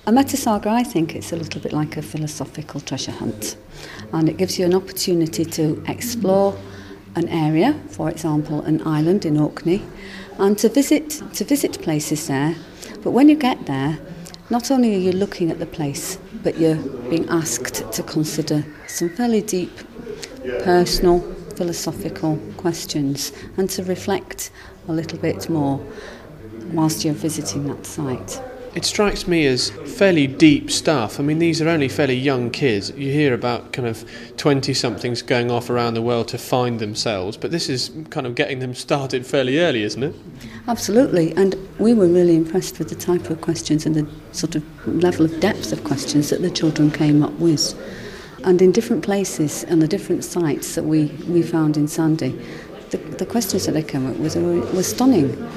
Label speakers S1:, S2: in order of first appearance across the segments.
S1: A metasaga, I think it's a little bit like a philosophical treasure hunt, and it gives you an opportunity to explore an area, for example an island in Orkney, and to visit places there. But when you get there, not only are you looking at the place, but you're being asked to consider some fairly deep, personal, philosophical questions, and to reflect a little bit more whilst you're visiting that site.
S2: It strikes me as fairly deep stuff. I mean, these are only fairly young kids. You hear about kind of 20-somethings going off around the world to find themselves, but this is kind of getting them started fairly early, isn't it?
S1: Absolutely, and we were really impressed with the type of questions and the sort of level of depth of questions that the children came up with. And in different places and the different sites that we found in Sandy, the questions that they came up with were stunning.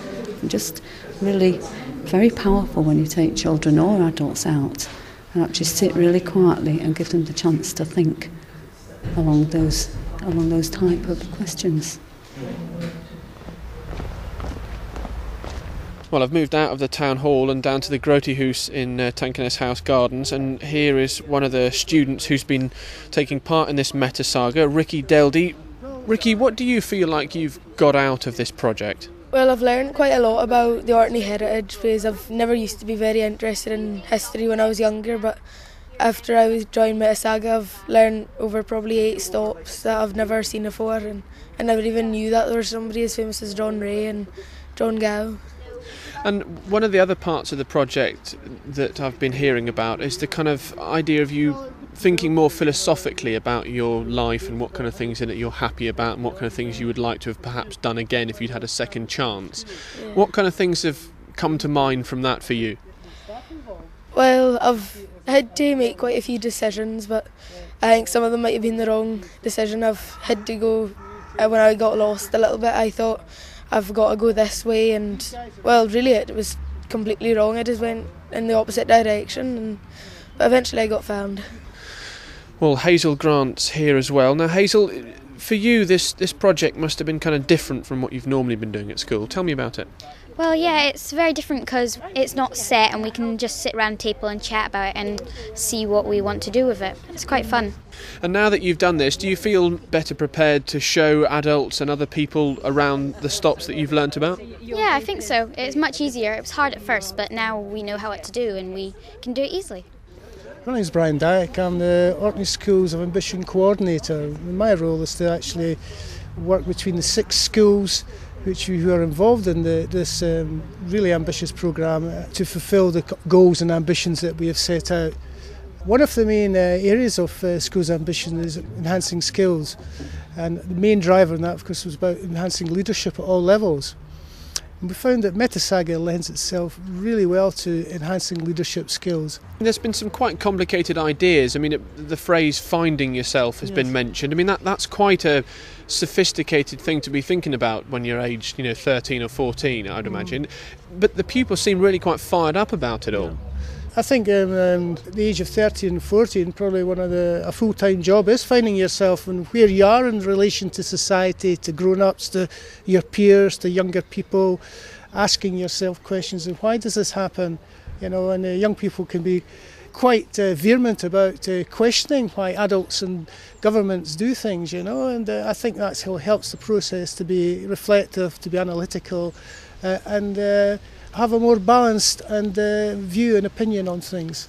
S1: Just really very powerful when you take children or adults out and actually sit really quietly and give them the chance to think along those type of questions.
S2: Well, I've moved out of the town hall and down to the Grotehuis in Tankeness House Gardens, and here is one of the students who's been taking part in this metasaga, Ricky Deldy. Ricky, what do you feel like you've got out of this project?
S3: Well, I've learned quite a lot about the Orkney heritage, because I've never used to be very interested in history when I was younger, but after I joined Metasaga, I've learned over probably 8 stops that I've never seen before, and I never even knew that there was somebody as famous as John Ray and John Gow.
S2: And one of the other parts of the project that I've been hearing about is the kind of idea of you thinking more philosophically about your life and what kind of things in it you're happy about and what kind of things you would like to have perhaps done again if you'd had a second chance. Yeah. What kind of things have come to mind from that for you?
S3: Well, I've had to make quite a few decisions, but I think some of them might have been the wrong decision. I've had to go, when I got lost a little bit, I thought I've got to go this way, and well, really it was completely wrong. I just went in the opposite direction, but eventually I got found.
S2: Well, Hazel Grant's here as well. Now, Hazel, for you, this project must have been kind of different from what you've normally been doing at school. Tell me about it.
S4: Well, yeah, it's very different because it's not set and we can just sit around the table and chat about it and see what we want to do with it. It's quite fun.
S2: And now that you've done this, do you feel better prepared to show adults and other people around the stops that you've learnt about?
S4: Yeah, I think so. It's much easier. It was hard at first, but now we know how to do and we can do it easily.
S5: My name's Brian Dyke. I'm the Orkney Schools of Ambition Coordinator. My role is to actually work between the 6 schools who are involved in this really ambitious programme to fulfil the goals and ambitions that we have set out. One of the main areas of schools' ambition is enhancing skills, and the main driver in that, of course, was about enhancing leadership at all levels. And we found that Metasaga lends itself really well to enhancing leadership skills.
S2: There's been some quite complicated ideas. I mean, the phrase finding yourself has been mentioned. I mean, that's quite a sophisticated thing to be thinking about when you're aged, 13 or 14, I'd imagine. But the pupils seem really quite fired up about it all.
S5: I think at the age of 13 and 14, probably a full-time job is finding yourself and where you are in relation to society, to grown-ups, to your peers, to younger people, asking yourself questions of why does this happen? And young people can be quite vehement about questioning why adults and governments do things, and I think that's what helps the process to be reflective, to be analytical, and have a more balanced and view and opinion on things.